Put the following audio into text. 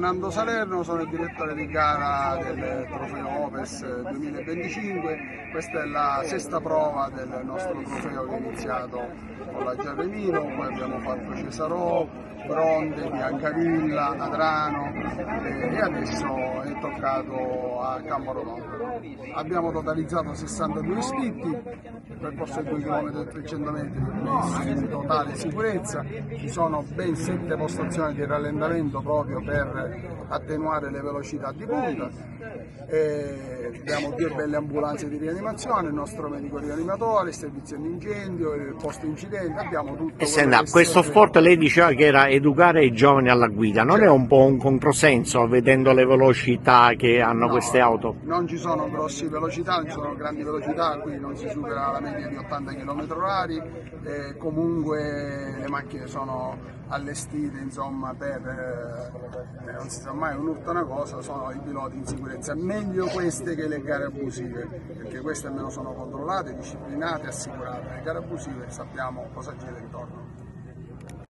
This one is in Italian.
Nando Salerno, sono il direttore di gara del Trofeo Opes 2025. Questa è la sesta prova del nostro trofeo che è iniziato con la Giarremino, poi abbiamo fatto Cesarò, Bronte, Biancavilla, Adrano e adesso è toccato a Camporedondo. Abbiamo totalizzato 62 iscritti, il percorso è 2 km e 300 metri messo in totale sicurezza, ci sono ben 7 postazioni di rallentamento proprio per attenuare le velocità di punta. Abbiamo 2 belle ambulanze di rianimazione, il nostro medico rianimatore, il servizio di incendio, il posto incidente, abbiamo tutto. E senta, questo sport lei diceva che era educare i giovani alla guida, non è un po' un controsenso vedendo le velocità che hanno queste auto? Non ci sono grosse velocità, non ci sono grandi velocità, qui non si supera la media di 80 km/h, comunque le macchine sono allestite insomma per, non si sa mai, un urto una cosa, sono i piloti in sicurezza, meglio queste che le gare abusive, perché queste almeno sono controllate, disciplinate, assicurate, le gare abusive sappiamo cosa c'è intorno.